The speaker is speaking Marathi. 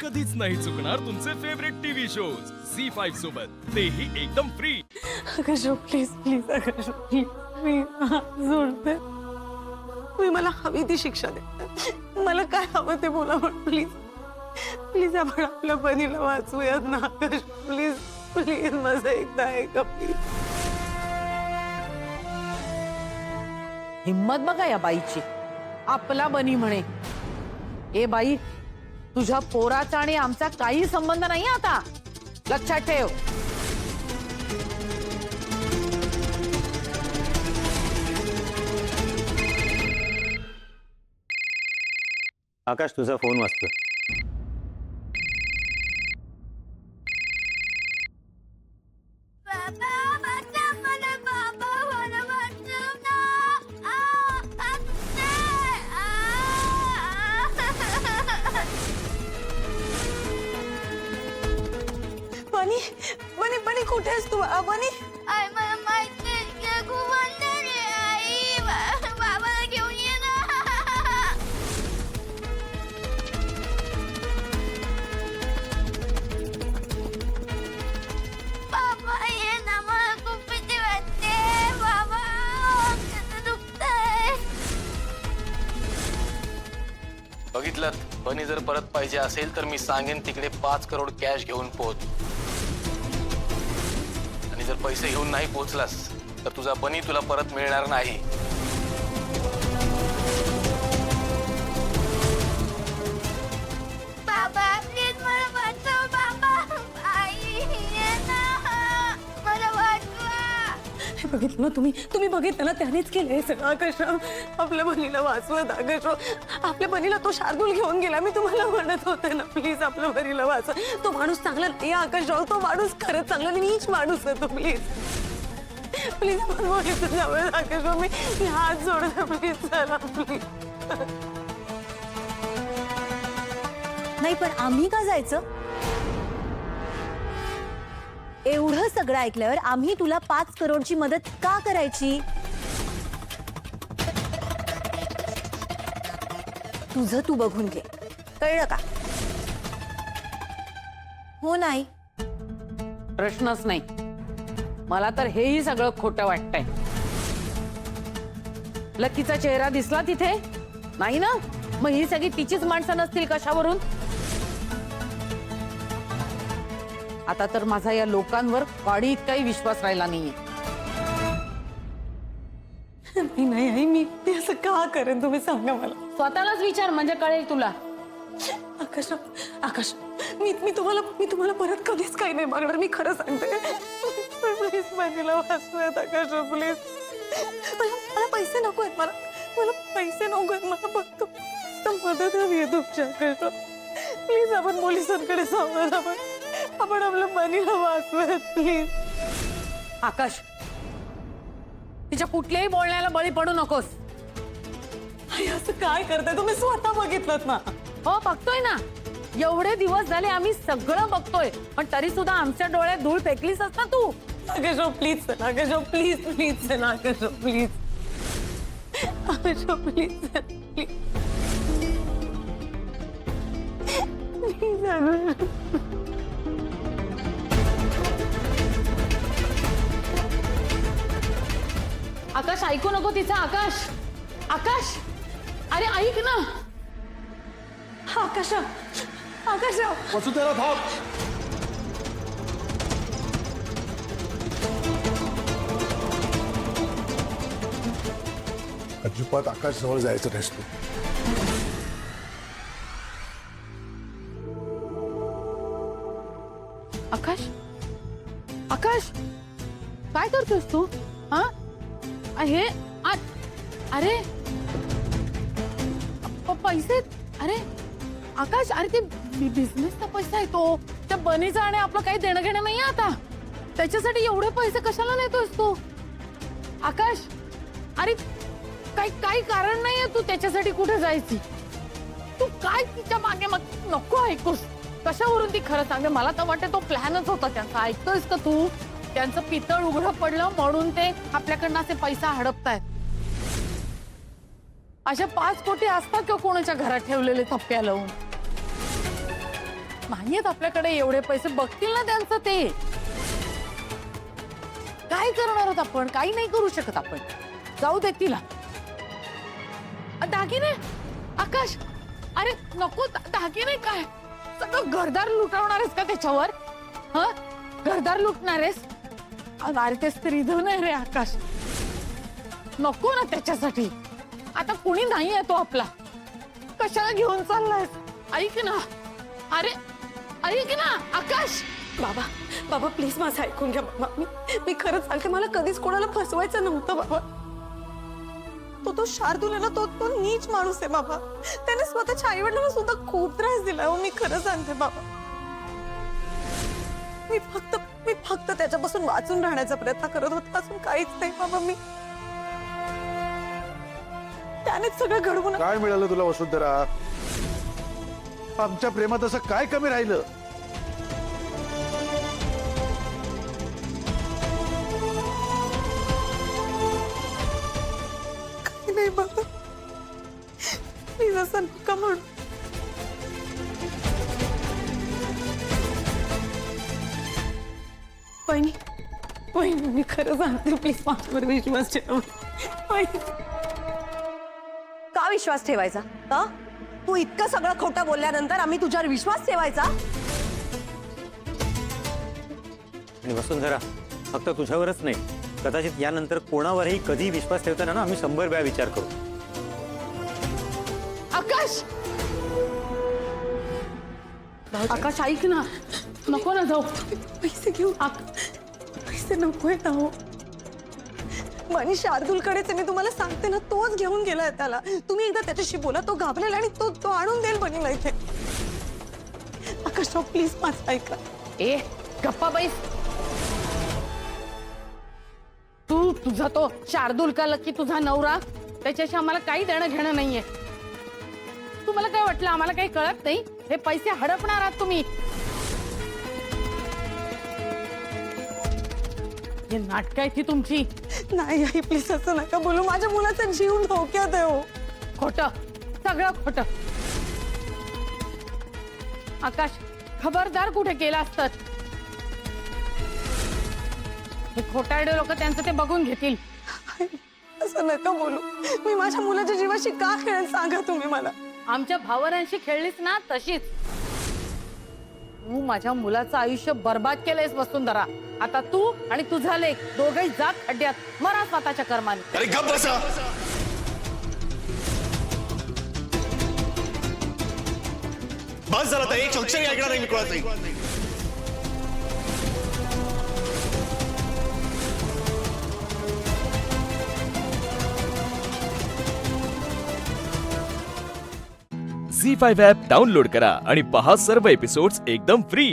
कधीच नाही चुकणार तुमचे फेवरेट टीव्ही शोज झी5 सोबत, तेही एकदम फ्री। आकाशो प्लीज प्लीज आकाशो प्लीज, मी हात जोडते, तुम्ही मला हवी ती शिक्षा दे, मला काय हवं ते बोला पण प्लीज प्लीज आपण आपल्या बनीला वाचूयात ना आकाश, प्लीज प्लीज माझं एकदा ऐका प्लीज। हिम्मत बघा या बाईची, आपला बनी म्हणे। ए बाई, तुझ्या पोराचा आणि आमचा काही संबंध नाही आता, लक्षात ठेव। आकाश, तुझा फोन वाजतो। बनी बनी बनी कुठे आहेस तू बनी? आई मला माहित नाही, खूप अंधार आहे आई, बाबाला घेऊन ये ना। बाबा ये ना, मला खूप भीती वाटते बाबा, कसं दुखतंय। बघितलं, बनी जर परत पाहिजे असेल तर मी सांगेन तिकडे 5 करोड कॅश घेऊन पोहोच, आणि जर पैसे घेऊन नाही पोहोचलास तर तुझा बनी तुला परत मिळणार नाही। बाबा प्लीज मला वाचव बाबा, आई ये ना, मला वाचवा। हे बघितलं ना तुम्ही बघितलं ना, त्यानेच केलंय सगळं आकाशराव, आपल्या बनीला वाचवत आकाशराव, आपल्या बनीला तो शार्दूल घेऊन गेला, मी तुम्हाला म्हणत होते ना प्लीज आपल्या बनीला वाचवा, तो माणूस चांगला नाही आकाशराव, तो माणूस खरंच चांगला नाही, नीच माणूस आहे तो, प्लीज प्लीज आपण बघितलं जाऊया आकाशराव, मी हात जोडते प्लीज, चला प्लीज। नाही पण आम्ही का जायचं? एवढं सगळं ऐकल्यावर आम्ही तुला 5 करोडची मदत का करायची? तुझं तू बघून घे, कळलं का? हो नाही? प्रश्नच नाही। मला तर हेही सगळं खोटं वाटतंय। लकीचा चेहरा दिसला तिथे नाही ना, मग ही सगळी तिचीच माणसं नसतील कशावरून? आता तर माझा या लोकांवर काडी इतकाही विश्वास राहिला नाहीये। नाही आई, मी असं का करेन तुम्ही सांगा मला? स्वतःलाच विचार म्हणजे कळेल तुला। आकाश आकाश, मी तुम्हाला परत कधीच काही नाही मागणार, मी खरं सांगते, प्लीज बनीला वाचूयात आकाश प्लीज, मला पैसे नको आहेत, मला पैसे नको आहेत, मला फक्त मदत हवी आहे तुमच्या आकाश, प्लीज आपण पोलिसांकडे जाऊयात, आपण आपल्या बनीला वाचूयात प्लीज। आकाश, तिच्या कुठल्याही बोलण्याला बळी पडू नकोस। आई असं काय करताय तुम्ही? स्वतः बघितलं ना? हो बघतोय ना, एवढे दिवस झाले आम्ही सगळं बघतोय, पण तरी सुद्धा आमच्या डोळ्यात धूळ फेकलीस ना तू। आकाश प्लीज चला, आकाश प्लीज प्लीज चला, Akash please, Akash please please please Akash. Akash ऐकू नको तिचा। आकाश, आकाश, अरे ऐक ना। आकाश आकाश वसुतेला थांब। अजिबात आकाश जवळ जायचं नाहीस तू। आकाश, आकाश, काय करतोस तू? हा हे अरे पैसे, अरे आकाश, अरे ते बिझनेसचा पैसा आहे तो, त्या बनीचा आणि आपलं काही देणं घेणं नाही आता, त्याच्यासाठी एवढे पैसे कशाला नेतोस तू? आकाश, अरे काही कारण नाहीये तू त्याच्यासाठी कुठे जायची, तू काय तिच्या मागे मग नको ऐकूस, कशावरून ती खरं सांगते, मला तर वाटतं तो प्लॅनच होता त्यांचा, ऐकतोयस का तू? त्यांचं पितळ उघडं पडलं म्हणून ते आपल्याकडनं असे पैसा हडपतायत। अशा 5 कोटी असतात किंवा कोणाच्या घरात ठेवलेले थप्प्या लावून? नाहीयेत आपल्याकडे एवढे पैसे, बघतील ना त्यांचं ते. काय करणार आहोत आपण? काही नाही करू शकत आपण. जाऊ दे तिला. दागिने आकाश, अरे नको दागिने. काय सगळं घरदार लुटवणार आहेस का त्याच्यावर? हा, घरदार लुटणार आहेस? अरे ते स्त्रीधन आहे रे आकाश, नको ना त्याच्यासाठी. आता कुणी नाही आहे तो आपला, कशाला घेऊन चाललायस? ऐक ना, अरे ऐक ना आकाश. बाबा बाबा प्लीज माझं ऐकून घ्या बाबा. मी खरंच सांगते, मला कधीच कोणाला फसवायचं नव्हतं बाबा. तो शार्दूल आहे ना, तो नीच माणूस आहे बाबा. त्याने स्वतःच्या आई वडिलांना सुद्धा खूप त्रास दिला हो. मी खरं सांगते बाबा, मी फक्त त्याच्यापासून वाचून राहण्याचा प्रयत्न करत होते, अजून काहीच नाही बाबा. मी त्यानेच सगळं घडवून. काय मिळालं तुला वसुंधरा? आमच्या प्रेमात असं काय कमी राहिलं? काही नाही बाबा, प्लीज असं नका म्हणू. वहिनी मी खरं सांगते, प्लीज माझ्यावर विश्वास ठेवा. का विश्वास ठेवायचा? का तू इतकं सगळं खोटं बोलल्यानंतर आम्ही तुझ्यावर विश्वास ठेवायचा? आणि वसुंधरा, फक्त तुझ्यावरच नाही, कदाचित यानंतर कोणावरही कधी विश्वास ठेवताना ना आम्ही 100 वेळा विचार करू. आकाश, आकाश ऐक ना, नको ना जाऊ. पैसे घेऊ. पैसे नकोय ना हो. आणि शार्दूलकडेच मी तुम्हाला सांगते ना, तोच घेऊन गेलाय त्याला. तुम्ही एकदा त्याच्याशी बोला, तो घाबरेल आणि तो आणून देईल बनीला इथे. आकाशराव प्लीज माझं ऐका. ए गप्पा बैस. तुझा तो शार्दूल का लकी तुझा नवरा, त्याच्याशी आम्हाला काही देणं घेणं नाहीये. तुम्हाला काय वाटलं आम्हाला काही कळत नाही? हे पैसे हडपणार आहात तुम्ही. हे नाटक आहे ती तुमची. नाही आई प्लीज असं नका बोलू. माझ्या मुलाचा जीव धोक्यात आहे हो. खोटं, सगळं खोटं. आकाश, खबरदार कुठे केला असतात. हे खोटारडे लोक त्यांचं ते बघून घेतील. असं नका बोलू. मी माझ्या मुलाच्या जीवाशी का खेळेल सांगा तुम्ही मला. आमच्या भावनांशी खेळलीस ना तशीच. तू माझ्या मुलाचं आयुष्य बर्बाद केलंयस वसुंधरा. आता तू आणि तुझा लेक दोघेही जा खड्ड्यात, मरा स्वतःच्या कर्माने. अरे गप बसा. बस झालं, एक अक्षरही ऐकणार नाही मी कोणाचंही. झी5 ॲप डाउनलोड करा आणि पहा सर्व एपिसोड्स एकदम फ्री.